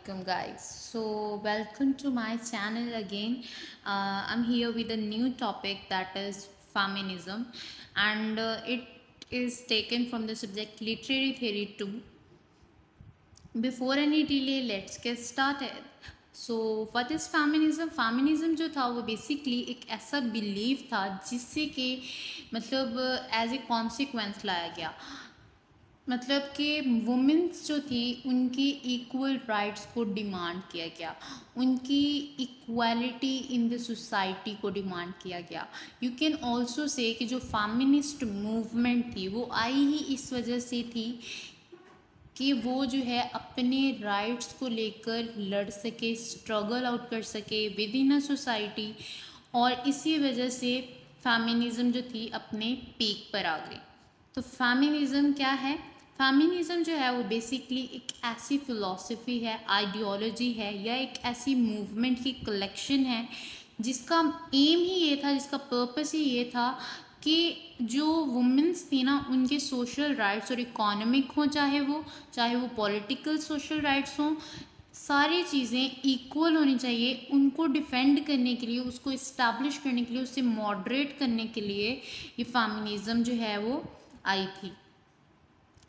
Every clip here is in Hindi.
Welcome, guys. So, welcome to my channel again. I'm here with a new topic that is feminism, and it is taken from the subject literary theory 2. Before any delay, let's get started. So, what is feminism? Feminism जो था वो बेसिकली एक ऐसा बिलीव था जिससे कि मतलब एज ए कॉन्सिक्वेंस लाया गया, मतलब कि वुमेंस जो थी उनकी इक्वल राइट्स को डिमांड किया गया, उनकी इक्वालिटी इन द सोसाइटी को डिमांड किया गया। यू कैन ऑल्सो से कि जो फेमिनिस्ट मूवमेंट थी वो आई ही इस वजह से थी कि वो जो है अपने राइट्स को लेकर लड़ सके, स्ट्रगल आउट कर सके विद इन अ सोसाइटी, और इसी वजह से फेमिनिज़म जो थी अपने पीक पर आ गई। तो फेमिनिज़म क्या है? फेमिनिज़म जो है वो बेसिकली एक ऐसी फ़िलॉसफी है, आइडियोलॉजी है, या एक ऐसी मूवमेंट की कलेक्शन है जिसका एम ही ये था, जिसका पर्पस ही ये था कि जो वुमेंस थी ना उनके सोशल राइट्स और इकोनॉमिक हों, चाहे वो पॉलिटिकल सोशल राइट्स हों, सारी चीज़ें इक्वल होनी चाहिए। उनको डिफेंड करने के लिए, उसको इस्टेब्लिश करने के लिए, उसे मॉडरेट करने के लिए ये फेमिनिज़म जो है वो आई थी।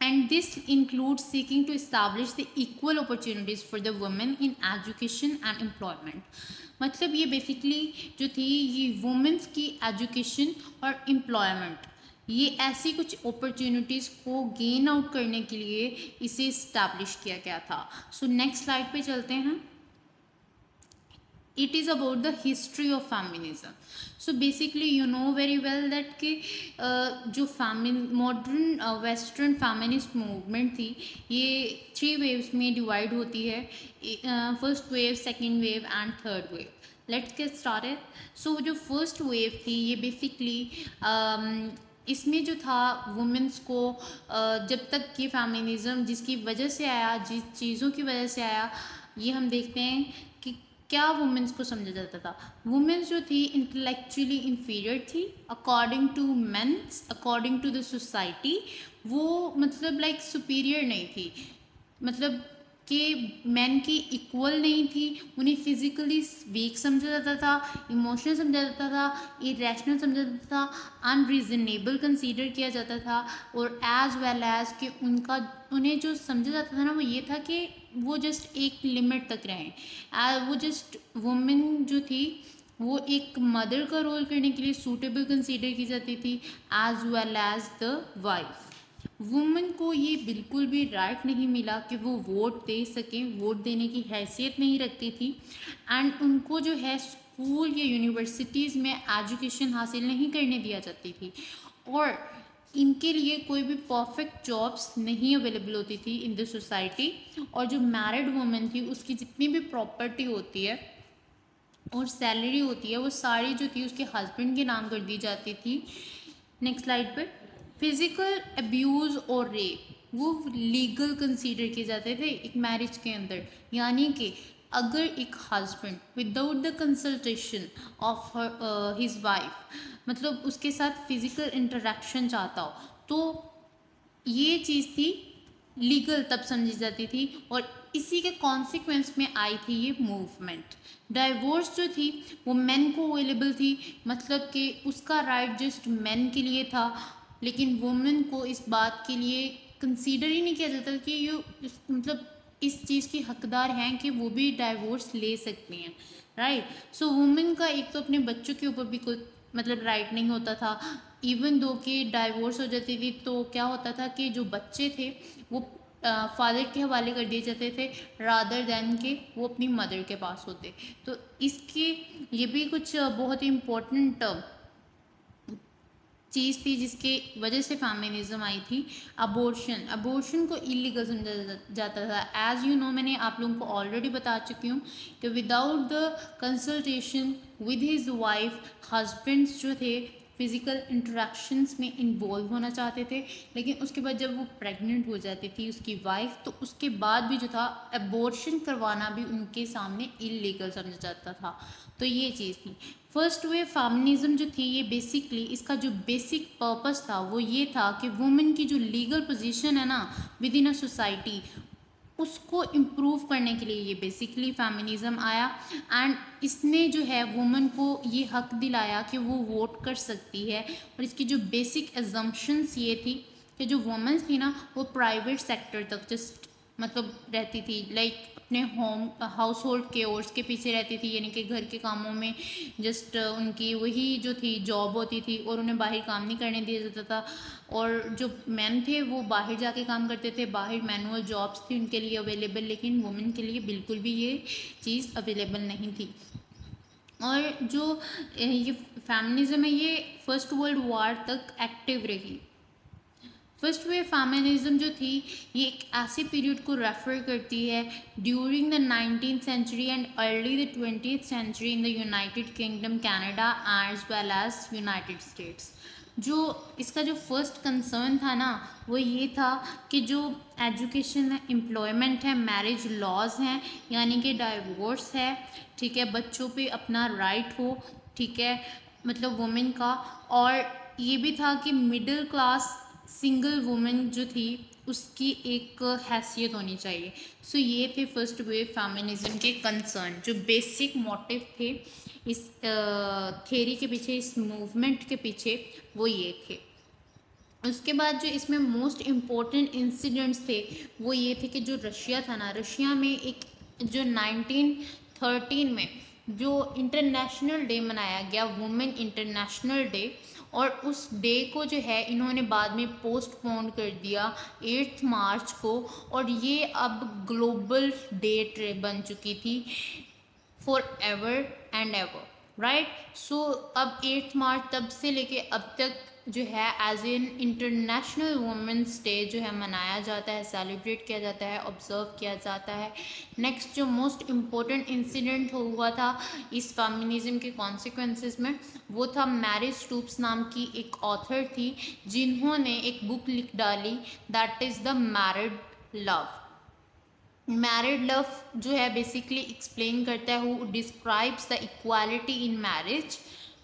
And this includes seeking to establish the equal opportunities for the women in education and employment। मतलब ये बेसिकली जो थी ये वुमेंस की एजुकेशन और एम्प्लॉयमेंट, ये ऐसी कुछ अपॉर्चुनिटीज़ को गेन आउट करने के लिए इसे इस्टेब्लिश किया गया था। सो नेक्स्ट स्लाइड पे चलते हैं। It is about the history of feminism. So basically you know very well that कि जो मॉडर्न वेस्टर्न फेमिनिस्ट मूवमेंट थी ये 3 वेव्स में डिवाइड होती है, first wave, second wave and third wave. Let's get started. So जो फर्स्ट वेव थी ये बेसिकली इसमें जो था वुमेंस को जब तक कि फेमिनिज़म जिसकी वजह से आया, जिस चीज़ों की वजह से आया, ये हम देखते हैं कि क्या वुमेंस को समझा जाता था। वुमेंस जो थी इंटेलेक्चुअली इंफीरियर थी according to men's, according to the society. वो मतलब लाइक सुपीरियर नहीं थी, मतलब कि मैन की इक्वल नहीं थी। उन्हें फिजिकली वीक समझा जाता था, इमोशनल समझा जाता था, इरेशनल समझा जाता था, अनरीजनेबल कंसीडर किया जाता था, और एज वेल एज कि उन्हें जो समझा जाता था ना वो ये था कि वो जस्ट एक लिमिट तक रहें। वो जस्ट वुमेन जो थी वो एक मदर का रोल करने के लिए सूटेबल कंसीडर की जाती थी, as well as the wife. Women को ये बिल्कुल भी राइट नहीं मिला कि वो वोट दे सकें, वोट देने की हैसियत नहीं रखती थी, एंड उनको जो है स्कूल या यूनिवर्सिटीज़ में एजुकेशन हासिल नहीं करने दिया जाती थी, और इनके लिए कोई भी परफेक्ट जॉब्स नहीं अवेलेबल होती थी इन द सोसाइटी। और जो मैरिड वुमेन थी उसकी जितनी भी प्रॉपर्टी होती है और सैलरी होती है वो सारी जो थी उसके हस्बैंड के नाम कर दी जाती थी। नेक्स्ट स्लाइड पर। फिज़िकल अब्यूज़ और रेप वो लीगल कंसीडर किए जाते थे एक मैरिज के अंदर, यानी कि अगर एक husband without the consultation of his wife, मतलब उसके साथ फिज़िकल इंटरेक्शन चाहता हो, तो ये चीज़ थी लीगल, तब समझी जाती थी, और इसी के कॉन्सिक्वेंस में आई थी ये मूवमेंट। डाइवोर्स जो थी वो मेन को अवेलेबल थी, मतलब कि उसका राइट जस्ट मेन के लिए था, लेकिन वुमेन को इस बात के लिए कंसीडर ही नहीं किया जाता कि ये मतलब इस चीज़ की हकदार हैं कि वो भी डाइवोर्स ले सकती हैं, राइट। सो वुमेन का एक तो अपने बच्चों के ऊपर भी कोई मतलब राइट नहीं होता था। इवन दो कि डाइवोर्स हो जाती थी तो क्या होता था कि जो बच्चे थे वो फादर के हवाले कर दिए जाते थे, रादर दैन के वो अपनी मदर के पास होते। तो इसके ये भी कुछ बहुत ही इम्पोर्टेंट चीज़ थी जिसके वजह से फेमिनिज्म आई थी। अबॉर्शन को इलीगल समझा जाता था। एज यू नो, मैंने आप लोगों को ऑलरेडी बता चुकी हूँ कि without the consultation with his wife, husbands जो थे फिज़िकल इंटरेक्शंस में इन्वॉल्व होना चाहते थे, लेकिन उसके बाद जब वो प्रेग्नेंट हो जाती थी उसकी वाइफ, तो उसके बाद भी जो था अबॉर्शन करवाना भी उनके सामने इलीगल समझा जाता था। तो ये चीज़ थी। फर्स्ट वे फेमिनिज्म जो थी ये बेसिकली इसका जो बेसिक पर्पस था वो ये था कि वुमेन की जो लीगल पोजीशन है ना विद इन अ सोसाइटी, उसको इम्प्रूव करने के लिए ये बेसिकली फेमिनिज़म आया। एंड इसने जो है वुमन को ये हक दिलाया कि वो वोट कर सकती है। और इसकी जो बेसिक एजम्पशंस ये थी कि जो वुमेन्स थी ना वो प्राइवेट सेक्टर तक जस्ट मतलब रहती थी, लाइक अपने होम हाउस होल्ड केयर्स के पीछे रहती थी, यानी कि घर के कामों में जस्ट उनकी वही जो थी जॉब होती थी और उन्हें बाहर काम नहीं करने दिया जाता था। और जो मैन थे वो बाहर जाके काम करते थे, बाहर मैनुअल जॉब्स थी उनके लिए अवेलेबल, लेकिन वुमेन के लिए बिल्कुल भी ये चीज़ अवेलेबल नहीं थी। और जो ये फेमिनिज्म है ये फर्स्ट वर्ल्ड वॉर तक एक्टिव रही। फर्स्ट वेव फेमिनिज्म जो थी ये एक ऐसे पीरियड को रेफर करती है during the 19th century and early the 20th century in the United Kingdom, Canada as well as United States. जो इसका जो फर्स्ट कंसर्न था ना वो ये था कि जो एजुकेशन है, एम्प्लॉयमेंट है, मैरिज लॉज हैं, यानी कि डाइवोर्स है, ठीक है, बच्चों पे अपना राइट हो, ठीक है, मतलब वुमेन का। और ये भी था कि मिडिल क्लास सिंगल वुमेन जो थी उसकी एक हैसियत होनी चाहिए। सो ये थे फर्स्ट वेव फेमिनिज्म के कंसर्न, जो बेसिक मोटिव थे इस थ्योरी के पीछे, इस मूवमेंट के पीछे, वो ये थे। उसके बाद जो इसमें मोस्ट इम्पोर्टेंट इंसिडेंट्स थे वो ये थे कि जो रशिया था ना, रशिया में एक जो 1913 में जो इंटरनेशनल डे मनाया गया, वुमेन इंटरनेशनल डे, और उस डे को जो है इन्होंने बाद में पोस्टपोन कर दिया 8 मार्च को, और ये अब ग्लोबल डेट बन चुकी थी for ever and ever, right. So अब 8 मार्च तब से लेके अब तक जो है as an international women's day जो है मनाया जाता है, सेलिब्रेट किया जाता है, ऑब्जर्व किया जाता है। नेक्स्ट जो मोस्ट इम्पोर्टेंट इंसिडेंट हुआ था इस फेमिनिज्म के कॉन्सिक्वेंसेस में वो था मैरी स्टूप्स नाम की एक ऑथर थी जिन्होंने एक बुक लिख डाली, that is the married love. Married love जो है बेसिकली एक्सप्लेन करता है who describes the equality in marriage,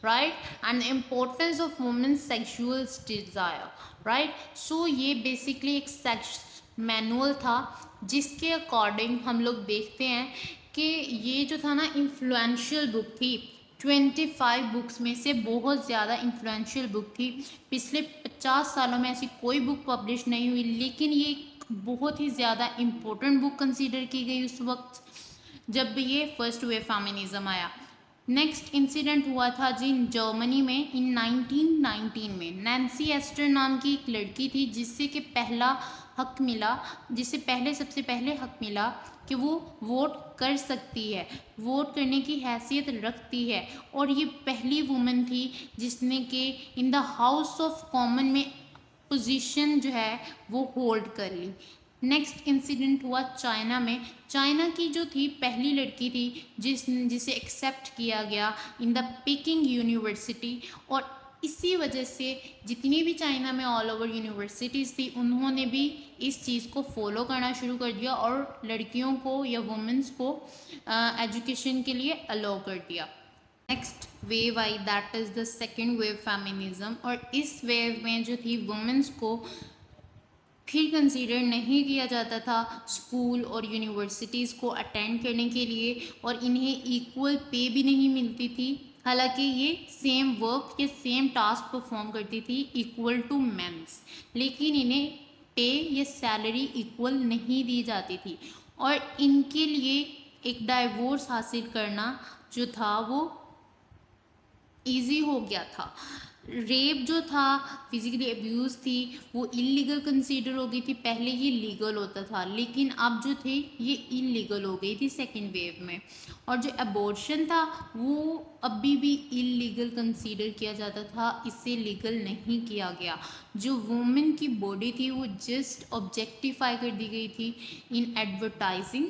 right, and the importance of women's sexual desire, right. So ये बेसिकली एक सेक्स मैनुअल था जिसके अकॉर्डिंग हम लोग देखते हैं कि ये जो था ना इन्फ्लुएंशियल बुक थी, 25 बुक्स में से बहुत ज़्यादा इन्फ्लुएंशियल बुक थी। पिछले 50 सालों में ऐसी कोई बुक पब्लिश नहीं हुई, लेकिन ये बहुत ही ज़्यादा इम्पोर्टेंट बुक कंसीडर की गई उस वक्त जब ये फर्स्ट वेव फेमिनिज्म आया। नेक्स्ट इंसिडेंट हुआ था जी जर्मनी में इन 1919 में। नैन्सी एस्टर नाम की एक लड़की थी जिससे कि पहला हक मिला, जिसे सबसे पहले हक मिला कि वो वोट कर सकती है, वोट करने की हैसियत रखती है, और ये पहली वुमेन थी जिसने कि in the house of common में पोजीशन जो है वो होल्ड कर ली। नेक्स्ट इंसिडेंट हुआ चाइना में। चाइना की जो थी पहली लड़की थी जिसे एक्सेप्ट किया गया इन द पेकिंग यूनिवर्सिटी, और इसी वजह से जितनी भी चाइना में ऑल ओवर यूनिवर्सिटीज़ थी उन्होंने भी इस चीज़ को फॉलो करना शुरू कर दिया और लड़कियों को या वुमेन्स को एजुकेशन के लिए अलाउ कर दिया। Next wave I, that is the second wave feminism, और इस वेव में जो थी वुमेन्स को फिर कंसीडर नहीं किया जाता था स्कूल और यूनिवर्सिटीज़ को अटेंड करने के लिए, और इन्हें इक्वल पे भी नहीं मिलती थी, हालांकि ये सेम वर्क या सेम टास्क परफॉर्म करती थी इक्वल टू मेंस, लेकिन इन्हें पे या सैलरी इक्वल नहीं दी जाती थी, और इनके लिए एक डाइवोर्स हासिल करना जो था वो इजी हो गया था। रेप जो था, फिजिकली अब्यूज़ थी, वो इलीगल कंसीडर हो गई थी। पहले ये लीगल होता था लेकिन अब जो थे ये इलीगल हो गई थी सेकेंड वेव में। और जो अबॉर्शन था वो अभी भी इलीगल कंसीडर किया जाता था, इसे लीगल नहीं किया गया। जो वुमेन की बॉडी थी वो जस्ट ऑब्जेक्टिफाई कर दी गई थी इन एडवर्टाइजिंग।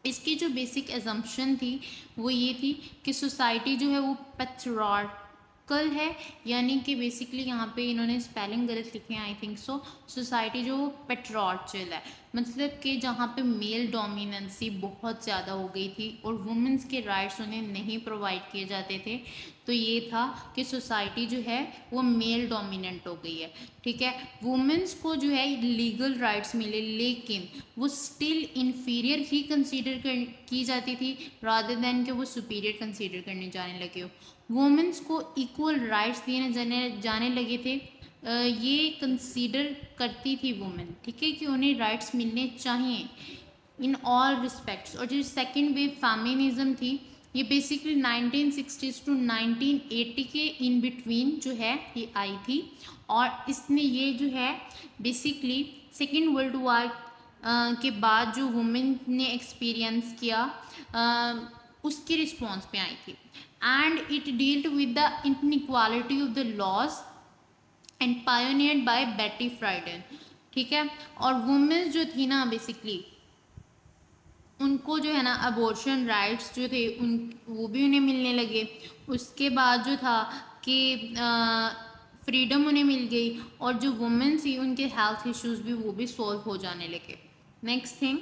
इसकी जो बेसिक एजम्पशन थी वो ये थी कि सोसाइटी जो है वो पैट्रियार्कल कल है, यानी कि बेसिकली यहाँ पे इन्होंने स्पेलिंग गलत लिखे हैं आई थिंक सो। सोसाइटी जो पेट्रोर्चल है, मतलब कि जहाँ पे मेल डोमिनेंसी बहुत ज़्यादा हो गई थी और वुमेंस के राइट्स उन्हें नहीं प्रोवाइड किए जाते थे। तो ये था कि सोसाइटी जो है वो मेल डोमिनेंट हो गई है, ठीक है। वुमेंस को जो है लीगल राइट्स मिले, लेकिन वो स्टिल इन्फीरियर ही कंसीडर की जाती थी रादर देन कि वो सुपीरियर कंसीडर करने जाने लगे हो। वुमेंस को इक्वल राइट्स दिए जाने लगे थे। ये कंसीडर करती थी वुमेन, ठीक है, कि उन्हें राइट्स मिलने चाहिए इन ऑल रिस्पेक्ट्स। और जो सेकेंड वेव फेमिनिज्म थी, ये बेसिकली 1960s टू 1980 के इन बिटवीन जो है ये आई थी। और इसने ये जो है बेसिकली सेकेंड वर्ल्ड वॉर के बाद जो वुमेन ने एक्सपीरियंस किया उसके रिस्पॉन्स पे आई थी। And it dealt with the inequality of the laws and pioneered by Betty Friedan, ठीक है। और वुमेन्स जो थी ना बेसिकली उनको जो है ना अबॉर्शन राइट्स जो थे उन वो भी उन्हें मिलने लगे। उसके बाद जो था कि फ्रीडम उन्हें मिल गई और जो वुमेन थी उनके हेल्थ इश्यूज भी वो भी सॉल्व हो जाने लगे। नेक्स्ट थिंग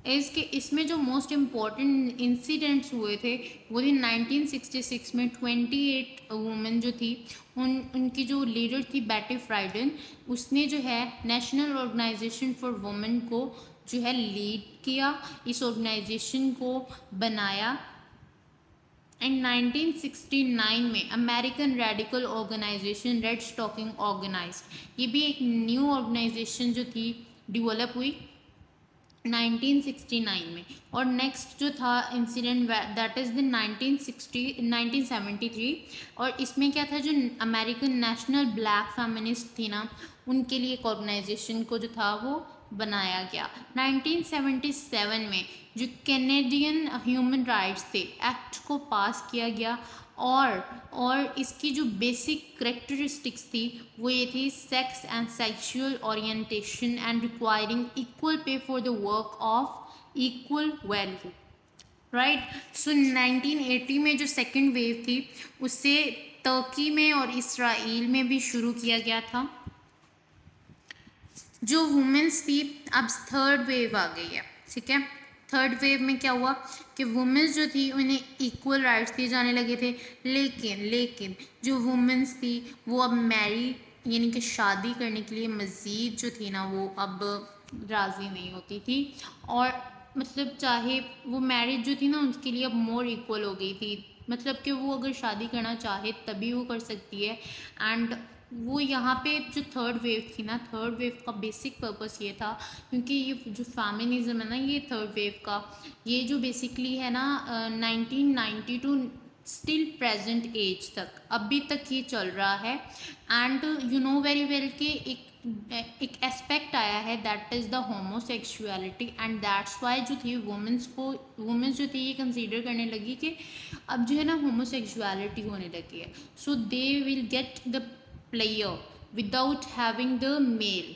इज़ कि इसमें जो मोस्ट इम्पॉर्टेंट इंसिडेंट्स हुए थे वो थे 1966 में 28 वुमेन जो थी उनकी जो लीडर थी बेटी फ्राइडन, उसने जो है नेशनल ऑर्गेनाइजेशन फॉर वुमेन को जो है लीड किया, इस ऑर्गेनाइजेशन को बनाया। एंड 1969 में American radical organisation Red Stocking organised, ये भी एक न्यू ऑर्गेनाइजेशन जो थी डेवलप हुई 1969 में। और नेक्स्ट जो था इंसिडेंट दैट इज़ द 1973। और इसमें क्या था, जो अमेरिकन नेशनल ब्लैक फेमिनिस्ट थी ना उनके लिए एक ऑर्गेनाइजेशन को जो था वो बनाया गया। 1977 में जो कैनेडियन ह्यूमन राइट्स थे एक्ट को पास किया गया। और इसकी जो बेसिक करेक्टरिस्टिक्स थी वो ये थी sex and sexual orientation and requiring equal pay for the work of equal value, right. So 1980 में जो सेकेंड वेव थी उससे तुर्की में और इसराइल में भी शुरू किया गया था। जो वुमेन्स थी अब थर्ड वेव आ गई है, ठीक है। थर्ड वेव में क्या हुआ कि वुमेन्स जो थी उन्हें इक्वल राइट्स दिए जाने लगे थे, लेकिन जो वुमेन्स थी वो अब मैरी यानी कि शादी करने के लिए मज़ीद जो थी ना वो अब राज़ी नहीं होती थी। और मतलब चाहे वो मैरिज जो थी ना उसके लिए अब मोर इक्वल हो गई थी, मतलब कि वो अगर शादी करना चाहे तभी वो कर सकती है। एंड वो यहाँ पे जो थर्ड वेव थी ना, थर्ड वेव का बेसिक पर्पस ये था, क्योंकि ये जो फेमिनिज्म है ना ये थर्ड वेव का ये जो बेसिकली है ना 1990 टू स्टिल प्रेजेंट एज तक अभी तक ये चल रहा है। And you know very well कि एक एस्पेक्ट आया है that is the homosexuality. And that's why जो थी वुमेन्स जो थी ये कंसीडर करने लगी कि अब जो है ना होमोसेक्सुअलिटी होने लगी है, so they will get the player without having the male,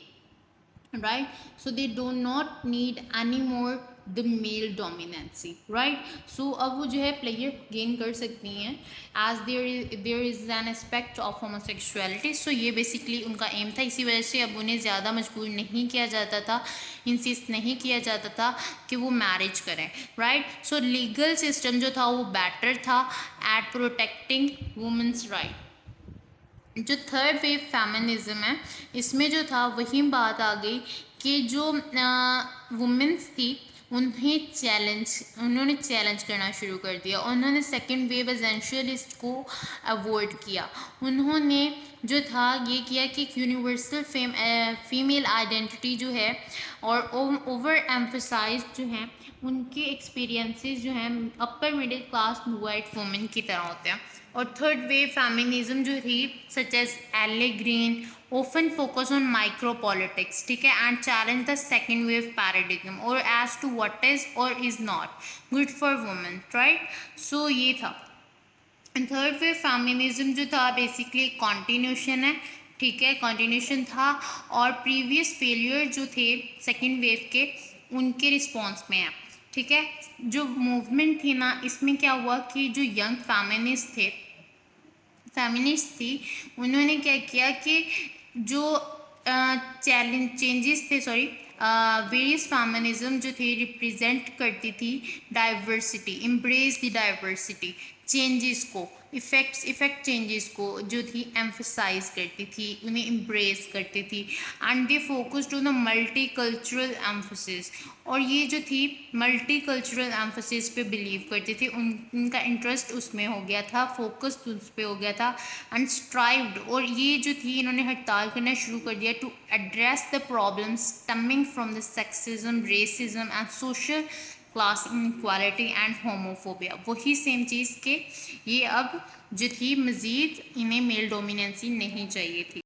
right? So they do not need anymore the male dominancy, right? So अब वो जो है player gain कर सकती हैं as there is an aspect of homosexuality। so ये basically उनका aim था, इसी वजह से अब उन्हें ज़्यादा मजबूर नहीं किया जाता था, इंसिस्ट नहीं किया जाता था कि वो मैरिज करें, राइट। सो लीगल सिस्टम जो था वो बेटर था एट प्रोटेक्टिंग वुमेन्स राइट। जो थर्ड वेव फेमिनिज्म है इसमें जो था वही बात आ गई कि जो वुमेन्स थी उन्होंने चैलेंज करना शुरू कर दिया। उन्होंने सेकेंड वेव एसेंशियलिस्ट को अवॉइड किया। उन्होंने जो था ये किया कि यूनिवर्सल फीमेल आइडेंटिटी जो है और ओवर एम्फसाइज जो है उनके एक्सपीरियंसेस जो हैं upper middle class white women की तरह होते हैं। और थर्ड वेव फेमिनिज्म जो थी सच एज एले green often focus on micro politics, ठीक है, and challenge the second wave paradigm or as to what is or is not good for women, right? so ये था थर्ड वेव फेमिनिज्म जो था बेसिकली कॉन्टिन्यूशन है, ठीक है, कॉन्टिन्यूशन था और प्रीवियस फेलियर जो थे सेकेंड वेव के उनके रिस्पॉन्स में है, ठीक है। जो मूवमेंट थी ना इसमें क्या हुआ कि जो यंग फेमिनिस्ट थे फेमिनिस्ट थी, उन्होंने क्या किया कि जो चेंजेस थे, सॉरी, वेरियस फेमिनिज्म जो थे रिप्रेजेंट करती थी diversity, embrace the diversity, changes को, इफेक्ट चेंजेस को जो थी एम्फसाइज करती थी, उन्हें एम्ब्रेस करती थी, and they focused on the multi cultural emphasis. और ये जो थी मल्टी कल्चरल एम्फोसिस पे बिलीव करती थी, उनका इंटरेस्ट उसमें हो गया था, फोकस उस पर हो गया था, एंड स्ट्राइव्ड, और ये जो थी इन्होंने हड़ताल करना शुरू कर दिया to address the problems stemming from the sexism, racism and social class inequality and homophobia. वही सेम चीज़ के ये अब जो थी मज़ीद इन्हें मेल डोमिनेंसी नहीं चाहिए थी।